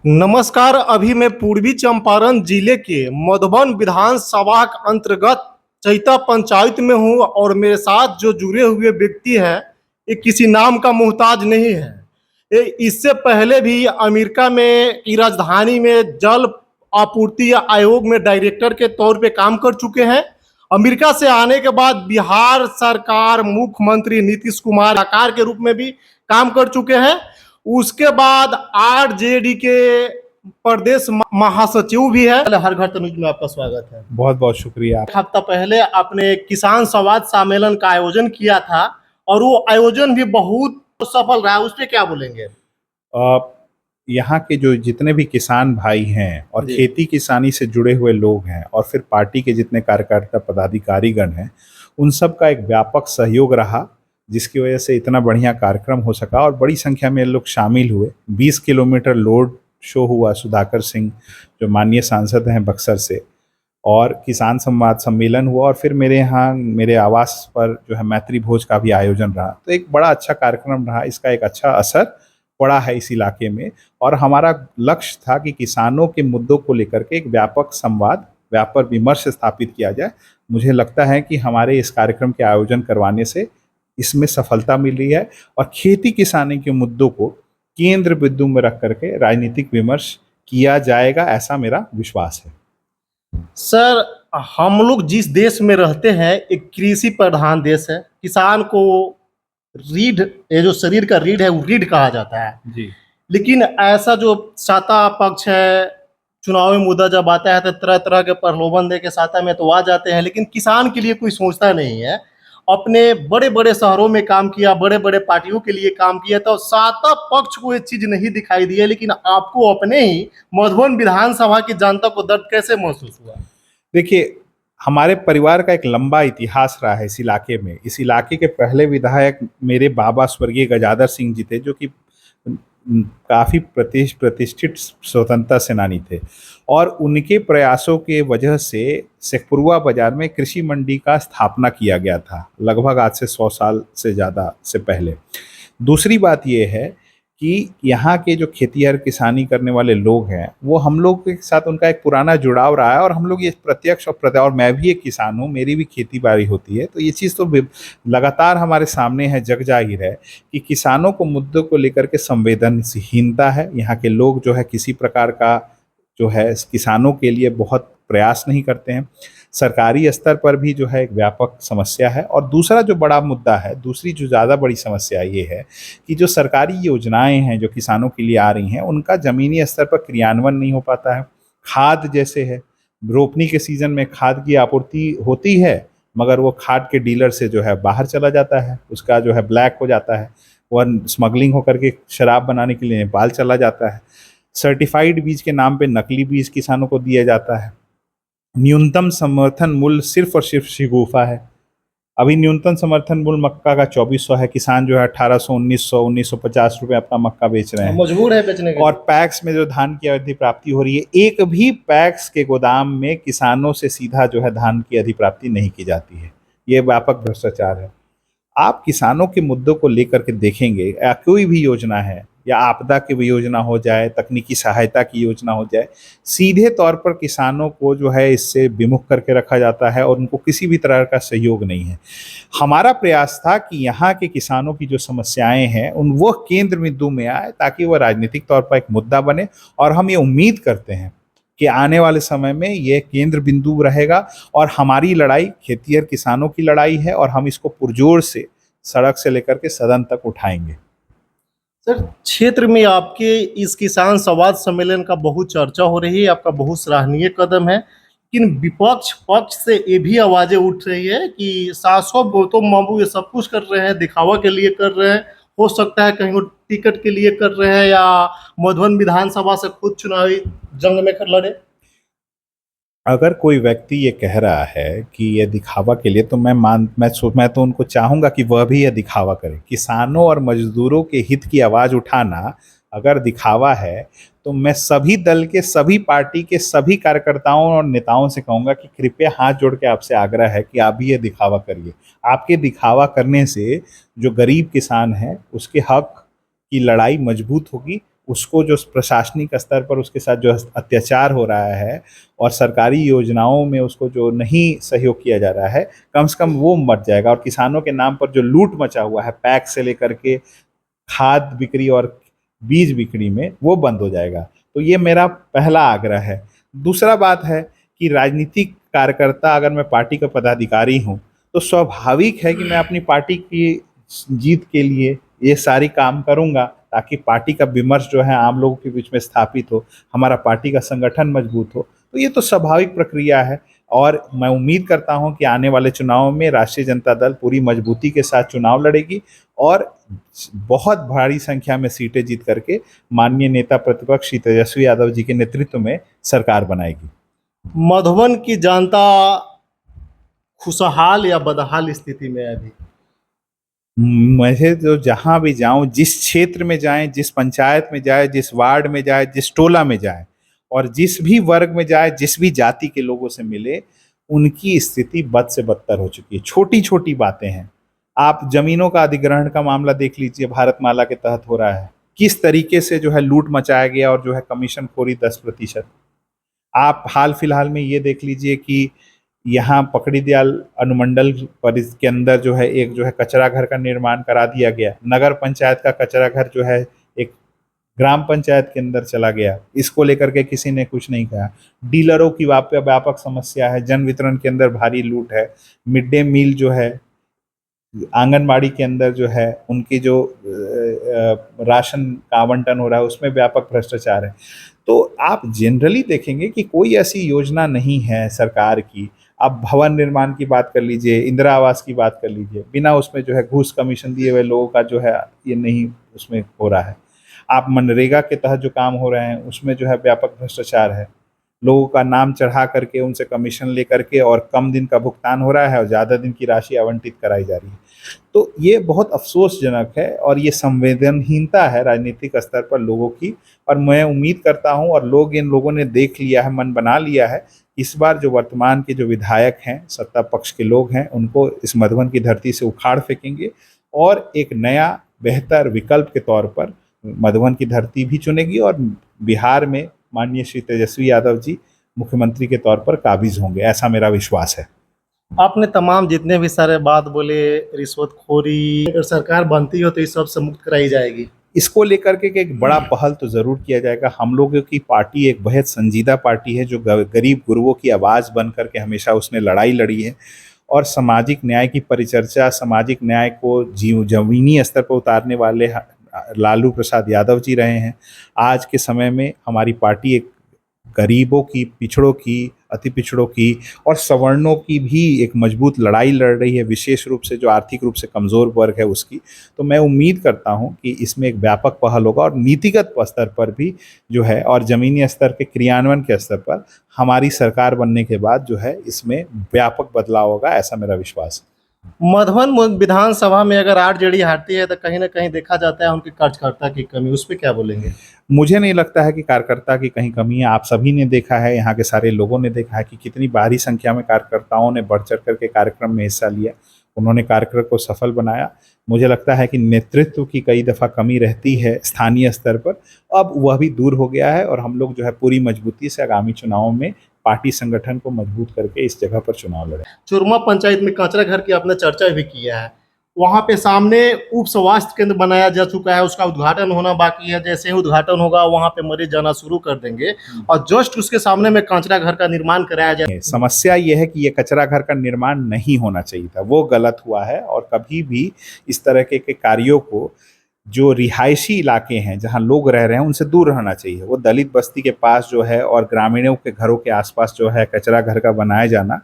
नमस्कार। अभी मैं पूर्वी चंपारण जिले के मधुबन विधानसभा के अंतर्गत चैता पंचायत में हूं और मेरे साथ जो जुड़े हुए व्यक्ति हैं ये किसी नाम का मोहताज नहीं है। ये इससे पहले भी अमेरिका में की राजधानी में जल आपूर्ति आयोग में डायरेक्टर के तौर पे काम कर चुके हैं। अमेरिका से आने के बाद बिहार सरकार मुख्यमंत्री नीतीश कुमार सलाहकार के रूप में भी काम कर चुके हैं। उसके बाद आरजेडी के प्रदेश महासचिव भी है। हर घर तनुज में आपका स्वागत है। बहुत बहुत शुक्रिया। एक हफ्ता पहले आपने किसान संवाद सम्मेलन का आयोजन किया था और वो आयोजन भी बहुत सफल रहा, उस पर क्या बोलेंगे? यहाँ के जो जितने भी किसान भाई हैं और खेती किसानी से जुड़े हुए लोग हैं और फिर पार्टी के जितने कार्यकर्ता पदाधिकारीगण हैं, उन सब का एक व्यापक सहयोग रहा, जिसकी वजह से इतना बढ़िया कार्यक्रम हो सका और बड़ी संख्या में लोग शामिल हुए। 20 किलोमीटर रोड शो हुआ सुधाकर सिंह जो माननीय सांसद हैं बक्सर से, और किसान संवाद सम्मेलन हुआ, और फिर मेरे यहाँ मेरे आवास पर जो है मैत्री भोज का भी आयोजन रहा। तो एक बड़ा अच्छा कार्यक्रम रहा, इसका एक अच्छा असर पड़ा है इस इलाके में। और हमारा लक्ष्य था कि किसानों के मुद्दों को लेकर के एक व्यापक संवाद, व्यापक विमर्श स्थापित किया जाए। मुझे लगता है कि हमारे इस कार्यक्रम के आयोजन करवाने से इसमें सफलता मिल रही है और खेती किसानी के मुद्दों को केंद्र बिंदु में रख करके राजनीतिक विमर्श किया जाएगा, ऐसा मेरा विश्वास है। सर, हम लोग जिस देश में रहते हैं एक कृषि प्रधान देश है। किसान को रीढ़, ये जो शरीर का रीढ़ है वो रीढ़ कहा जाता है जी। लेकिन ऐसा जो साता पक्ष है, चुनावी मुद्दा जब आता है तो तरह तरह के प्रलोभन दे के साता में तो आ जाते हैं, लेकिन किसान के लिए कोई सोचता नहीं है। अपने बड़े बड़े शहरों में काम किया, बड़े बड़े पार्टियों के लिए काम किया, तो साता पक्ष को ये चीज नहीं दिखाई दी है। लेकिन आपको अपने ही मधुबन विधानसभा की जनता को दर्द कैसे महसूस हुआ? देखिए, हमारे परिवार का एक लंबा इतिहास रहा है इस इलाके में। इस इलाके के पहले विधायक मेरे बाबा स्वर्गीय गजाधर सिंह जी थे, जो कि काफ़ी प्रतिष्ठित स्वतंत्रता सेनानी थे, और उनके प्रयासों के वजह से शेखपुरवा बाजार में कृषि मंडी का स्थापना किया गया था, लगभग आज से 100 साल से ज़्यादा से पहले। दूसरी बात यह है कि यहाँ के जो खेतीहर किसानी करने वाले लोग हैं, वो हम लोग के साथ उनका एक पुराना जुड़ाव रहा है, और हम लोग ये प्रत्यक्ष और प्रत्यक्ष, और मैं भी एक किसान हूँ, मेरी भी खेती बाड़ी होती है, तो ये चीज़ तो लगातार हमारे सामने है, जग जाहिर है कि किसानों को मुद्दों को लेकर के संवेदनहीनता है। यहाँ के लोग जो है किसी प्रकार का जो है किसानों के लिए बहुत प्रयास नहीं करते हैं। सरकारी स्तर पर भी जो है एक व्यापक समस्या है। और दूसरा जो बड़ा मुद्दा है, दूसरी जो ज़्यादा बड़ी समस्या ये है कि जो सरकारी योजनाएं हैं जो किसानों के लिए आ रही हैं, उनका ज़मीनी स्तर पर क्रियान्वयन नहीं हो पाता है। खाद जैसे है, रोपनी के सीज़न में खाद की आपूर्ति होती है, मगर वो खाद के डीलर से जो है बाहर चला जाता है, उसका जो है ब्लैक हो जाता है, वह स्मगलिंग होकर के शराब बनाने के लिए नेपाल चला जाता है। सर्टिफाइड बीज के नाम पे नकली बीज किसानों को दिया जाता है। न्यूनतम समर्थन मूल्य सिर्फ और सिर्फ शिगुफा है। अभी न्यूनतम समर्थन मूल्य मक्का का 2400 है। किसान जो है 1800, 1900, 1950 रुपये अपना मक्का बेच रहे हैं, मजबूर है बेचने के। और पैक्स में जो धान की अधिप्राप्ति हो रही है, एक भी पैक्स के गोदाम में किसानों से सीधा जो है धान की अधिप्राप्ति नहीं की जाती है। ये व्यापक भ्रष्टाचार है। आप किसानों के मुद्दों को लेकर के देखेंगे, या कोई भी योजना है, या आपदा की भी योजना हो जाए, तकनीकी सहायता की योजना हो जाए, सीधे तौर पर किसानों को जो है इससे विमुख करके रखा जाता है और उनको किसी भी तरह का सहयोग नहीं है। हमारा प्रयास था कि यहाँ के किसानों की जो समस्याएं हैं उन वो केंद्र बिंदु में आए, ताकि वह राजनीतिक तौर पर एक मुद्दा बने, और हम ये उम्मीद करते हैं कि आने वाले समय में ये केंद्र बिंदु रहेगा। और हमारी लड़ाई खेतीहर किसानों की लड़ाई है, और हम इसको पुरजोर से सड़क से लेकर के सदन तक उठाएंगे। सर, क्षेत्र में आपके इस किसान संवाद सम्मेलन का बहुत चर्चा हो रही है, आपका बहुत सराहनीय कदम है, लेकिन विपक्ष पक्ष से ये भी आवाजें उठ रही है कि शासक गौतम बाबू ये सब कुछ कर रहे हैं, दिखावा के लिए कर रहे हैं, हो सकता है कहीं वो टिकट के लिए कर रहे हैं या मधुबन विधानसभा से खुद चुनावी जंग में कर लड़े। अगर कोई व्यक्ति ये कह रहा है कि ये दिखावा के लिए, तो मैं तो उनको चाहूँगा कि वह भी ये दिखावा करे। किसानों और मजदूरों के हित की आवाज़ उठाना अगर दिखावा है, तो मैं सभी दल के, सभी पार्टी के सभी कार्यकर्ताओं और नेताओं से कहूँगा कि कृपया हाथ जोड़ के आपसे आग्रह है कि आप भी ये दिखावा करिए। आपके दिखावा करने से जो गरीब किसान है उसके हक की लड़ाई मजबूत होगी, उसको जो प्रशासनिक स्तर पर उसके साथ जो अत्याचार हो रहा है और सरकारी योजनाओं में उसको जो नहीं सहयोग किया जा रहा है, कम से कम वो मर जाएगा। और किसानों के नाम पर जो लूट मचा हुआ है पैक से लेकर के खाद बिक्री और बीज बिक्री में, वो बंद हो जाएगा। तो ये मेरा पहला आग्रह है। दूसरा बात है कि राजनीतिक कार्यकर्ता, अगर मैं पार्टी का पदाधिकारी हूँ तो स्वाभाविक है कि मैं अपनी पार्टी की जीत के लिए ये सारी काम करूंगा, ताकि पार्टी का विमर्श जो है आम लोगों के बीच में स्थापित हो, हमारा पार्टी का संगठन मजबूत हो। तो ये तो स्वाभाविक प्रक्रिया है और मैं उम्मीद करता हूं कि आने वाले चुनाव में राष्ट्रीय जनता दल पूरी मजबूती के साथ चुनाव लड़ेगी और बहुत भारी संख्या में सीटें जीत करके माननीय नेता प्रतिपक्ष श्री तेजस्वी यादव जी के नेतृत्व में सरकार बनाएगी। मधुबन की जनता खुशहाल या बदहाल स्थिति में है अभी? मुझे तो जहाँ भी जाऊं, जिस क्षेत्र में जाएं, जिस पंचायत में जाए, जिस वार्ड में जाए, जिस टोला में जाए और जिस भी वर्ग में जाए, जिस भी जाति के लोगों से मिले, उनकी स्थिति बद से बदतर हो चुकी है। छोटी छोटी बातें हैं। आप जमीनों का अधिग्रहण का मामला देख लीजिए, भारतमाला के तहत हो रहा है, किस तरीके से जो है लूट मचाया गया और जो है कमीशन खोरी 10%। आप हाल फिलहाल में ये देख लीजिए कि यहाँ पकड़ी दयाल अनुमंडल परिसर के अंदर जो है एक जो है कचरा घर का निर्माण करा दिया गया। नगर पंचायत का कचरा घर जो है एक ग्राम पंचायत के अंदर चला गया। इसको लेकर के किसी ने कुछ नहीं कहा। डीलरों की व्यापक समस्या है, जन वितरण के अंदर भारी लूट है, मिड डे मील जो है, आंगनबाड़ी के अंदर जो है उनकी जो राशन का आवंटन हो रहा है उसमें व्यापक भ्रष्टाचार है। तो आप जनरली देखेंगे कि कोई ऐसी योजना नहीं है सरकार की। आप भवन निर्माण की बात कर लीजिए, इंदिरा आवास की बात कर लीजिए, बिना उसमें जो है घूस कमीशन दिए हुए लोगों का जो है ये नहीं उसमें हो रहा है। आप मनरेगा के तहत जो काम हो रहे हैं उसमें जो है व्यापक भ्रष्टाचार है। लोगों का नाम चढ़ा करके उनसे कमीशन ले करके और कम दिन का भुगतान हो रहा है और ज़्यादा दिन की राशि आवंटित कराई जा रही है। तो ये बहुत अफसोसजनक है और ये संवेदनहीनता है राजनीतिक स्तर पर लोगों की। और मैं उम्मीद करता हूँ और इन लोगों ने देख लिया है, मन बना लिया है, इस बार जो वर्तमान के जो विधायक हैं, सत्ता पक्ष के लोग हैं, उनको इस मधुबन की धरती से उखाड़ फेंकेंगे और एक नया बेहतर विकल्प के तौर पर मधुबन की धरती भी चुनेगी और बिहार में माननीय श्री तेजस्वी यादव जी मुख्यमंत्री के तौर पर काबिज होंगे, ऐसा मेरा विश्वास है। आपने तमाम जितने भी सारे बात बोले, रिश्वतखोरी, अगर सरकार बनती हो तो इस सब से मुक्त कराई जाएगी, इसको लेकर के एक बड़ा पहल तो जरूर किया जाएगा। हम लोगों की पार्टी एक बेहद संजीदा पार्टी है जो गरीब गुरुओं की आवाज़ बन करके हमेशा उसने लड़ाई लड़ी है और सामाजिक न्याय की परिचर्चा, सामाजिक न्याय को जमीनी स्तर पर उतारने वाले लालू प्रसाद यादव जी रहे हैं। आज के समय में हमारी पार्टी एक गरीबों की, पिछड़ों की, अति पिछड़ों की और सवर्णों की भी एक मजबूत लड़ाई लड़ रही है, विशेष रूप से जो आर्थिक रूप से कमज़ोर वर्ग है उसकी। तो मैं उम्मीद करता हूं कि इसमें एक व्यापक पहल होगा और नीतिगत स्तर पर भी जो है और ज़मीनी स्तर के क्रियान्वयन के स्तर पर हमारी सरकार बनने के बाद जो है इसमें व्यापक बदलाव होगा, ऐसा मेरा विश्वास है। मधुबन विधानसभा में अगर आरजेडी हारती है तो कहीं ना कहीं देखा जाता है उनके कार्यकर्ता की कमी, उस पर क्या बोलेंगे? मुझे नहीं लगता है कि कार्यकर्ता की कहीं कमी है। आप सभी ने देखा है, यहाँ के सारे लोगों ने देखा है कि कितनी भारी संख्या में कार्यकर्ताओं ने बढ़ चढ़ करके कार्यक्रम में हिस्सा लिया, उन्होंने कार्यक्रम को सफल बनाया। मुझे लगता है कि नेतृत्व की कई दफ़ा कमी रहती है स्थानीय स्तर पर, अब वह भी दूर हो गया है और हम लोग जो है पूरी मजबूती से आगामी चुनावों में पार्टी संगठन को मजबूत करके इस जगह पर चुनाव लड़े। चुरमा पंचायत में कचरा घर की आपने चर्चा भी किया है, वहाँ पे सामने उप स्वास्थ्य केंद्र बनाया जा चुका है, उसका उद्घाटन होना बाकी है। जैसे ही उद्घाटन होगा वहाँ पे मरीज जाना शुरू कर देंगे और जस्ट उसके सामने में कचरा घर का निर्माण कराया जाए। समस्या ये है कि ये कचरा घर का निर्माण नहीं होना चाहिए था, वो गलत हुआ है। और कभी भी इस तरह के कार्यों को जो रिहायशी इलाके हैं जहां लोग रह रहे हैं उनसे दूर रहना चाहिए। वो दलित बस्ती के पास जो है और ग्रामीणों के घरों के आसपास जो है कचरा घर का बनाया जाना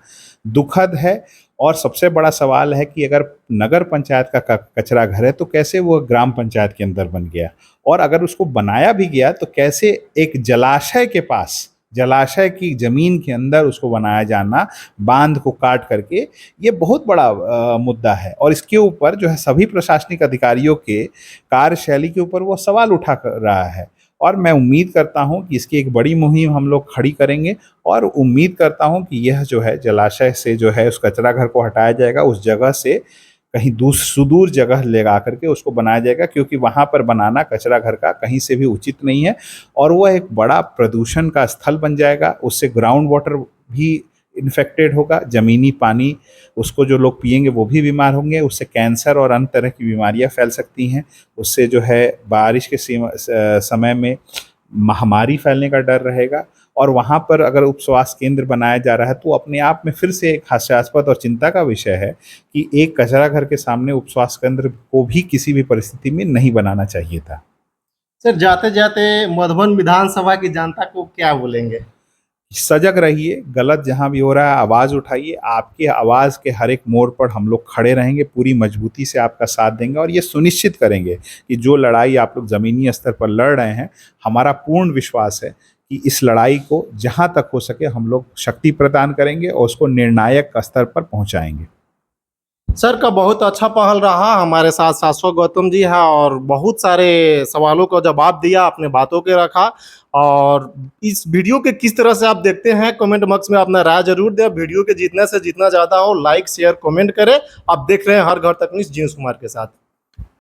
दुखद है। और सबसे बड़ा सवाल है कि अगर नगर पंचायत का कचरा घर है तो कैसे वो ग्राम पंचायत के अंदर बन गया, और अगर उसको बनाया भी गया तो कैसे एक जलाशय के पास, जलाशय की जमीन के अंदर उसको बनाया जाना, बांध को काट करके। ये बहुत बड़ा मुद्दा है और इसके ऊपर जो है सभी प्रशासनिक अधिकारियों के कार्यशैली के ऊपर वो सवाल उठा रहा है। और मैं उम्मीद करता हूं कि इसकी एक बड़ी मुहिम हम लोग खड़ी करेंगे और उम्मीद करता हूं कि यह जो है जलाशय से जो है उस कचरा घर को हटाया जाएगा, उस जगह से कहीं सुदूर जगह लगा करके उसको बनाया जाएगा, क्योंकि वहाँ पर बनाना कचरा घर का कहीं से भी उचित नहीं है और वह एक बड़ा प्रदूषण का स्थल बन जाएगा। उससे ग्राउंड वाटर भी इन्फेक्टेड होगा, ज़मीनी पानी उसको जो लोग पिएंगे वो भी बीमार होंगे, उससे कैंसर और अन्य तरह की बीमारियां फैल सकती हैं। उससे जो है बारिश के समय में महामारी फैलने का डर रहेगा। और वहाँ पर अगर उप स्वास्थ्य केंद्र बनाया जा रहा है तो अपने आप में फिर से एक हास्यास्पद और चिंता का विषय है कि एक कचरा घर के सामने उप स्वास्थ्य केंद्र को भी किसी भी परिस्थिति में नहीं बनाना चाहिए था। सर, जाते जाते मधुबन विधानसभा की जनता को क्या बोलेंगे? सजग रहिए, गलत जहां भी हो रहा है आवाज उठाइए। आपकी आवाज के हर एक मोड़ पर हम लोग खड़े रहेंगे, पूरी मजबूती से आपका साथ देंगे और ये सुनिश्चित करेंगे कि जो लड़ाई आप लोग जमीनी स्तर पर लड़ रहे हैं, हमारा पूर्ण विश्वास है कि इस लड़ाई को जहां तक हो सके हम लोग शक्ति प्रदान करेंगे और उसको निर्णायक स्तर पर पहुंचाएंगे। सर का बहुत अच्छा पहल रहा। हमारे साथ शाश्वत गौतम जी है और बहुत सारे सवालों का जवाब दिया, अपने बातों के रखा। और इस वीडियो के किस तरह से आप देखते हैं, कमेंट बॉक्स में अपना राय जरूर दें। वीडियो के जितने से जितना ज़्यादा हो लाइक शेयर कमेंट करें। आप देख रहे हैं हर घर तक न्यूज़ जींस कुमार के साथ।